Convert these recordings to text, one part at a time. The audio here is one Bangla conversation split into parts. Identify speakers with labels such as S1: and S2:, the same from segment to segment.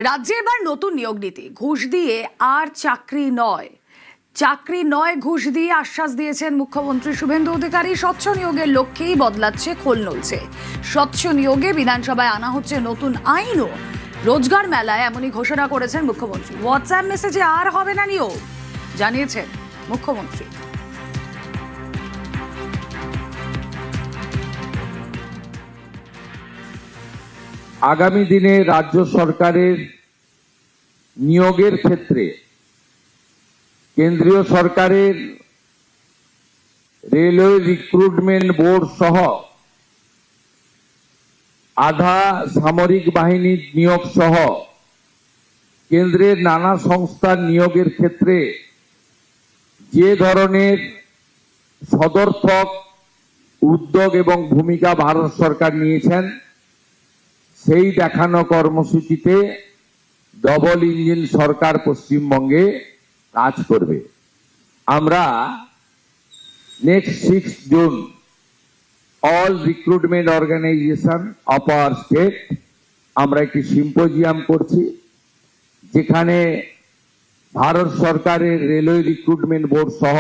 S1: রাজ্যে এবার নতুন নিয়োগ নীতি, ঘুষ দিয়ে আর চাকরি নয় ঘুষ দিয়ে আশ্বাস দিয়েছেন মুখ্যমন্ত্রী শুভেন্দু অধিকারী। স্বচ্ছ নিয়োগের লক্ষ্যেই বদলাচ্ছে খোল নলছে। স্বচ্ছ নিয়োগে বিধানসভায় আনা হচ্ছে নতুন আইনও। রোজগার মেলায় এমনই ঘোষণা করেছেন মুখ্যমন্ত্রী। হোয়াটসঅ্যাপ মেসেজে আর হবে না নিয়োগ, জানিয়েছেন মুখ্যমন্ত্রী।
S2: আগামী দিনে রাজ্য সরকারের নিয়োগের ক্ষেত্রে কেন্দ্রীয় সরকারের রেলওয়ে রিক্রুটমেন্ট বোর্ড সহ আধা সামরিক বাহিনীর নিয়োগ সহ কেন্দ্রের নানা সংস্থার নিয়োগের ক্ষেত্রে যে ধরনের সদর্থক উদ্যোগ এবং ভূমিকা ভারত সরকার নিয়েছেন, সেই দেখানো কর্মসূচিতে ডবল ইঞ্জিন সরকার পশ্চিমবঙ্গে কাজ করবে। আমরা next 6 June all recruitment organisation of our state আমরা একটি সিম্পোজিয়াম করছি, যেখানে ভারত সরকারের রেলওয়ে রিক্রুটমেন্ট বোর্ড সহ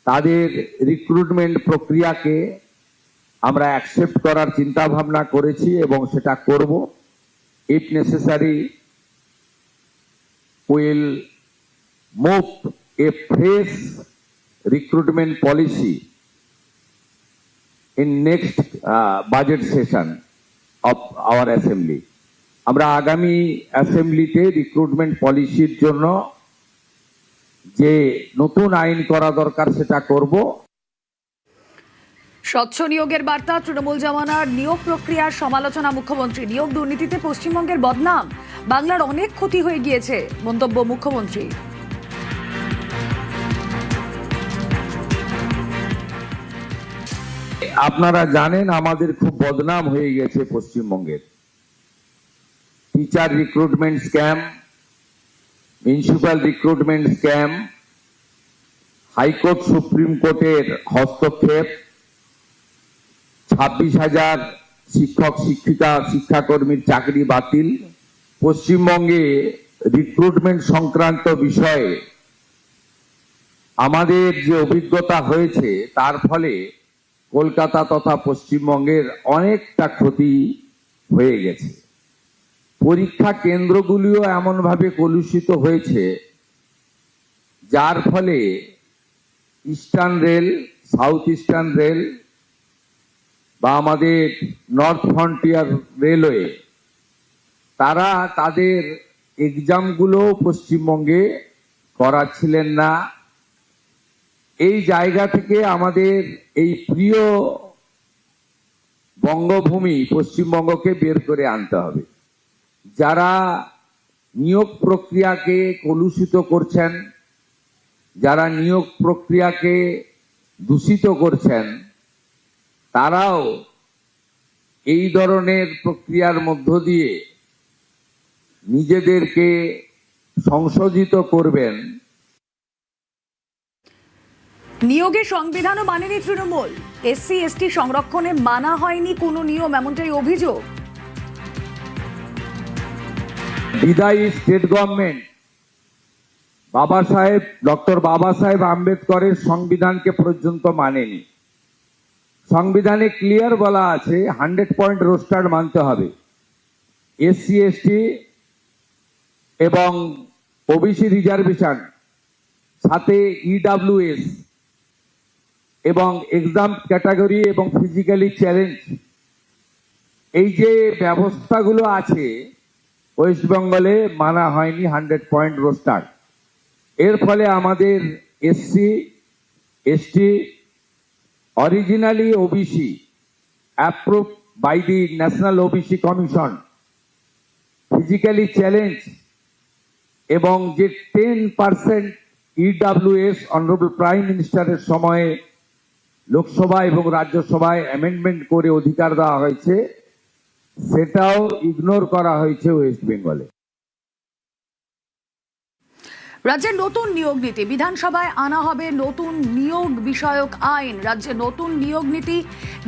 S2: তাদের রিক্রুটমেন্ট প্রক্রিয়াকে আমরা অ্যাকসেপ্ট করার চিন্তা ভাবনা করেছি এবং সেটা করব। If necessary will move A fresh recruitment policy in next budget session of our assembly. আমরা আগামী অ্যাসেম্বলিতে রিক্রুটমেন্ট পলিসির জন্য যে নতুন আইন করা দরকার সেটা করব।
S1: স্বচ্ছ নিয়োগের বার্তা, তৃণমূল জমানার নিয়োগ প্রক্রিয়ার সমালোচনা মুখ্যমন্ত্রী। নিয়োগ দুর্নীতিতে পশ্চিমবঙ্গের বদনাম, বাংলার অনেক ক্ষতি হয়ে গিয়েছে, মন্তব্য মুখ্যমন্ত্রী।
S2: আপনারা জানেন আমাদের খুব বদনাম হয়ে গেছে পশ্চিমবঙ্গের। Teacher recruitment scam, municipal recruitment scam, high court supreme কোর্টের হস্তক্ষেপ, 26,000 শিক্ষক শিক্ষিকা শিক্ষাকর্মীর চাকরি বাতিল। পশ্চিমবঙ্গে রিক্রুটমেন্ট সংক্রান্ত বিষয়ে আমাদের যে অভিজ্ঞতা হয়েছে, তার ফলে কলকাতা তথা পশ্চিমবঙ্গের অনেকটা ক্ষতি হয়ে গেছে। পরীক্ষা কেন্দ্রগুলিও এমনভাবে কলুষিত হয়েছে, যার ফলে eastern rail, south eastern rail বা আমাদের নর্থ ফ্রন্টিয়ার রেলওয়ে, তারা তাদের এক্সামগুলো পশ্চিমবঙ্গে করাচ্ছিলেন না। এই জায়গা থেকে আমাদের এই প্রিয় বঙ্গভূমি পশ্চিমবঙ্গকে বের করে আনতে হবে। যারা নিয়োগ প্রক্রিয়াকে কলুষিত করছেন, যারা নিয়োগ প্রক্রিয়াকে দূষিত করছেন, তারাও এই ধরনের প্রক্রিয়ার মধ্য দিয়ে নিজেদেরকে সংশোধিত করবেন।
S1: নিয়োগে সংবিধানও মানেনি তৃণমূল, এসসি এসটি সংরক্ষণে মানা হয়নি কোনো নিয়ম, এমনটাই অভিযোগ।
S2: বিদায়ী স্টেট গভর্নমেন্ট ডক্টর বাবা সাহেব আম্বেদকরের সংবিধানকে পর্যন্ত মানেনি। সংবিধানে ক্লিয়ার বলা আছে 100 পয়েন্ট রোস্টার মানতে হবে। এসসি এসটি এবং ওবিসি রিজার্ভেশন, সাথে ইডব্লিউএস এবং এক্সাম ক্যাটাগরি এবং ফিজিক্যালি চ্যালেঞ্জ, এই যে ব্যবস্থাগুলো আছে ওয়েস্ট বেঙ্গলে মানা হয়নি 100 পয়েন্ট রোস্টার। এর ফলে আমাদের SC ST, originally OBC approved by the national OBC commission, physically challenge এবং যে 10% ইডব্লিউএস অনারেবল প্রাইম মিনিস্টারের সময়ে লোকসভা এবং রাজ্যসভায় অ্যামেন্ডমেন্ট করে অধিকার দেওয়া হয়েছে, সেটাও ইগনোর করা হয়েছে ওয়েস্ট বেঙ্গলে।
S1: রাজ্যের নতুন নিয়োগ নীতি, বিধানসভায় আনা হবে নতুন নিয়োগ বিষয়ক আইন। রাজ্যে নতুন নিয়োগ নীতি,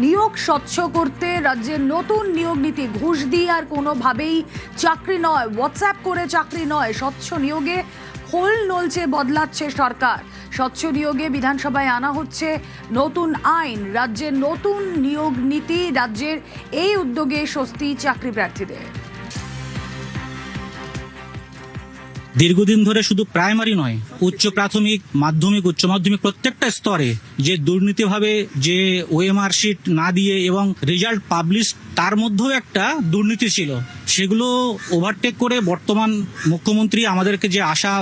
S1: নিয়োগ স্বচ্ছ করতে রাজ্যের নতুন নিয়োগ নীতি। ঘুষ দিয়ে আর কোনোভাবেই চাকরি নয়, হোয়াটসঅ্যাপ করে চাকরি নয়, স্বচ্ছ নিয়োগে খোল নলছে বদলাচ্ছে সরকার। স্বচ্ছ নিয়োগে বিধানসভায় আনা হচ্ছে নতুন আইন। রাজ্যের নতুন নিয়োগ নীতি, রাজ্যের এই উদ্যোগে স্বস্তি চাকরি প্রার্থীদের।
S3: দীর্ঘদিন ধরে শুধু প্রাইমারি নয়, উচ্চ প্রাথমিক, মাধ্যমিক, উচ্চ মাধ্যমিক প্রত্যেকটা স্তরে যে দুর্নীতিভাবে যে ওএমআর শিট না দিয়ে এবং রেজাল্ট পাবলিশ, তার মধ্যেও একটা দুর্নীতি ছিল। সেগুলো ওভারটেক করে বর্তমান মুখ্যমন্ত্রী আমাদেরকে যে আশা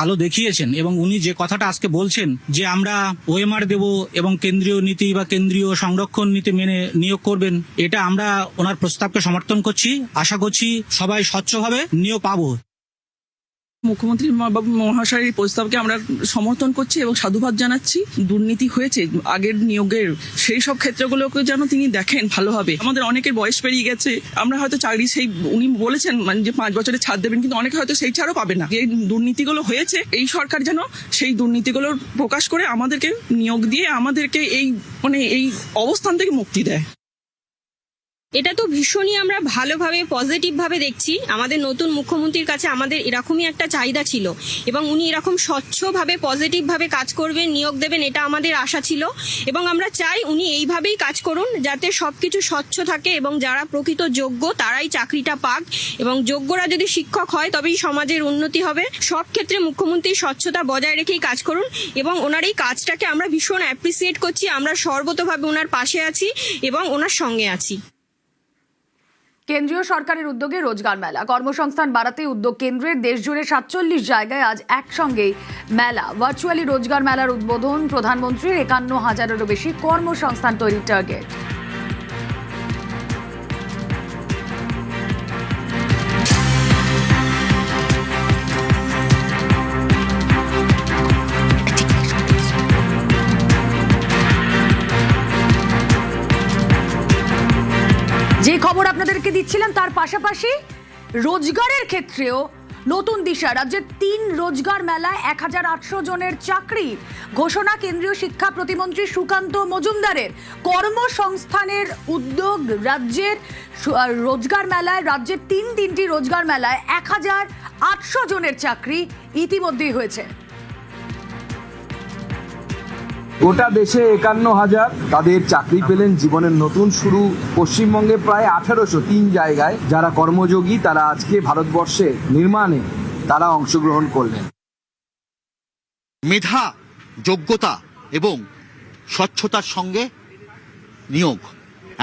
S3: আলো দেখিয়েছেন এবং উনি যে কথাটা আজকে বলছেন যে আমরা ওএমআর দেব এবং কেন্দ্রীয় নীতি বা কেন্দ্রীয় সংরক্ষণ নীতি মেনে নিয়োগ করবেন, এটা আমরা ওনার প্রস্তাবকে সমর্থন করছি। আশা করছি সবাই স্বচ্ছভাবে নিয়োগ পাবো।
S4: মুখ্যমন্ত্রী মহাশয়ের এই প্রস্তাবকে আমরা সমর্থন করছি এবং সাধুবাদ জানাচ্ছি। দুর্নীতি হয়েছে আগের নিয়োগের, সেই সব ক্ষেত্রগুলোকে যেন তিনি দেখেন ভালোভাবে। আমাদের অনেকের বয়স পেরিয়ে গেছে, আমরা হয়তো চাকরি সেই উনি বলেছেন মানে যে 5 বছরে ছাড় দেবেন, কিন্তু অনেকে হয়তো সেই ছাড়ও পাবে না। এই দুর্নীতিগুলো হয়েছে, এই সরকার যেন সেই দুর্নীতিগুলোর প্রকাশ করে আমাদেরকে নিয়োগ দিয়ে আমাদেরকে এই মানে এই অবস্থান থেকে মুক্তি দেয়।
S5: এটা তো ভীষণই আমরা ভালোভাবে পজিটিভভাবে দেখছি। আমাদের নতুন মুখ্যমন্ত্রীর কাছে আমাদের এরকমই একটা চাহিদা ছিল এবং উনি এরকম স্বচ্ছভাবে পজিটিভভাবে কাজ করবেন, নিয়োগ দেবেন, এটা আমাদের আশা ছিল এবং আমরা চাই উনি এইভাবেই কাজ করুন যাতে সবকিছু স্বচ্ছ থাকে এবং যারা প্রকৃত যোগ্য তারাই চাকরিটা পাক এবং যোগ্যরা যদি শিক্ষক হয় তবেই সমাজের উন্নতি হবে। সব ক্ষেত্রে মুখ্যমন্ত্রী স্বচ্ছতা বজায় রেখেই কাজ করুন এবং ওনার এই কাজটাকে আমরা ভীষণ অ্যাপ্রিসিয়েট করছি। আমরা সর্বতোভাবে ওনার পাশে আছি এবং ওনার সঙ্গে আছি।
S1: কেন্দ্রীয় সরকারের উদ্যোগে রোজগার মেলা, কর্মসংস্থান বাড়াতে উদ্যোগ কেন্দ্রের। দেশজুড়ে 47 জায়গায় আজ একসঙ্গেই মেলা। ভার্চুয়ালি রোজগার মেলার উদ্বোধন প্রধানমন্ত্রীর। 51,000-এরও বেশি কর্মসংস্থান তৈরির টার্গেট। যে খবর আপনাদেরকে দিচ্ছিলাম তার পাশাপাশি রোজগারের ক্ষেত্রেও নতুন দিশা। রাজ্যের 3 রোজগার মেলায় 1800 জনের চাকরি ঘোষণা কেন্দ্রীয় শিক্ষা প্রতিমন্ত্রী সুকান্ত মজুমদারের। কর্মসংস্থানের উদ্যোগ রাজ্যের রোজগার মেলায়। রাজ্যের তিনটি রোজগার মেলায় 1800 জনের চাকরি ইতিমধ্যেই হয়েছে।
S6: গোটা দেশে 51,000 তাদের চাকরি পেলেন। জীবনের নতুন শুরু। পশ্চিমবঙ্গে প্রায় 1803 জায়গায় যারা কর্মযোগী তারা আজকে ভারতবর্ষে নির্মাণে তারা অংশগ্রহণ করলেন।
S7: মেধা, যোগ্যতা এবং স্বচ্ছতার সঙ্গে নিয়োগ,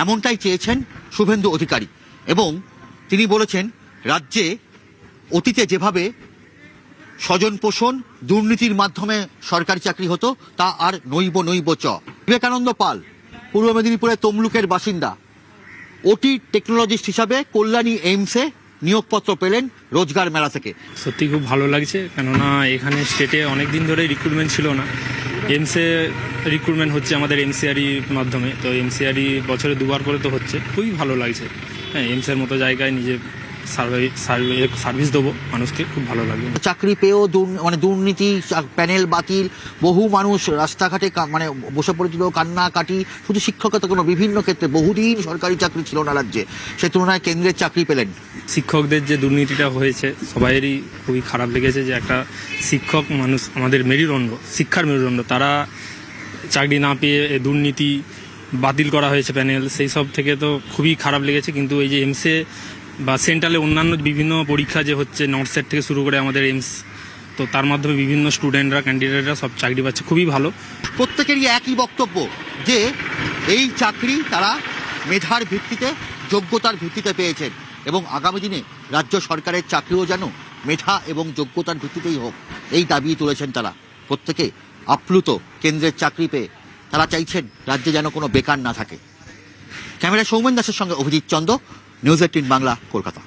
S7: এমনটাই চেয়েছেন শুভেন্দু অধিকারী এবং তিনি বলেছেন রাজ্যে অতীতে যেভাবে স্বজন পোষণ, দুর্নীতির মাধ্যমে সরকারি চাকরি হতো তা আর নৈব চ। বিবেকানন্দ পাল পূর্ব মেদিনীপুরের তমলুকের বাসিন্দা, ওটি টেকনোলজিস্ট হিসাবে কল্যাণী এইমসে নিয়োগপত্র পেলেন রোজগার মেলা থেকে।
S8: সত্যি খুব ভালো লাগছে, কেননা এখানে স্টেটে অনেক দিন ধরে রিক্রুটমেন্ট ছিল না। এইমসে রিক্রুটমেন্ট হচ্ছে আমাদের এমসিআরির মাধ্যমে, তো এমসিআরি বছরে 2বার করে তো হচ্ছে। খুবই ভালো লাগছে। হ্যাঁ, এইমসের মতো জায়গায় নিজে সার্ভিস দেবো মানুষকে, খুব ভালো লাগবে।
S7: চাকরি পেয়েও মানে দুর্নীতি, প্যানেল বাতিল, বহু মানুষ রাস্তাঘাটে মানে বসে পড়েছিল, কান্নাকাটি। শুধু শিক্ষকতা কোনো বিভিন্ন ক্ষেত্রে বহুদিন সরকারি চাকরি ছিল না রাজ্যে, সে তুলনায় কেন্দ্রের চাকরি পেলেন।
S8: শিক্ষকদের যে দুর্নীতিটা হয়েছে সবাইয়েরই খুবই খারাপ লেগেছে যে একটা শিক্ষক মানুষ আমাদের মেরুদণ্ড, শিক্ষার মেরুদণ্ড, তারা চাকরি না পেয়ে দুর্নীতি বাতিল করা হয়েছে প্যানেল, সেই সব থেকে তো খুবই খারাপ লেগেছে। কিন্তু এই যে এমসে বা সেন্ট্রালে অন্যান্য বিভিন্ন পরীক্ষা যে হচ্ছে, নর্থ সেট থেকে শুরু করে আমাদের এইমস, তো তার মাধ্যমে বিভিন্ন স্টুডেন্টরা, ক্যান্ডিডেটরা সব চাকরি পাচ্ছে, খুবই ভালো।
S7: প্রত্যেকেরই একই বক্তব্য যে এই চাকরি তারা মেধার ভিত্তিতে, যোগ্যতার ভিত্তিতে পেয়েছেন এবং আগামী দিনে রাজ্য সরকারের চাকরিও যেন মেধা এবং যোগ্যতার ভিত্তিতেই হোক, এই দাবি তুলেছেন তারা। প্রত্যেকে আপ্লুত কেন্দ্রের চাকরি পেয়ে। তারা চাইছেন রাজ্যে যেন কোনো বেকার না থাকে। ক্যামেরা সৌমেন দাসের সঙ্গে অভিজিৎ চন্দ, নিউজ 18 বাংলা, কলকাতা।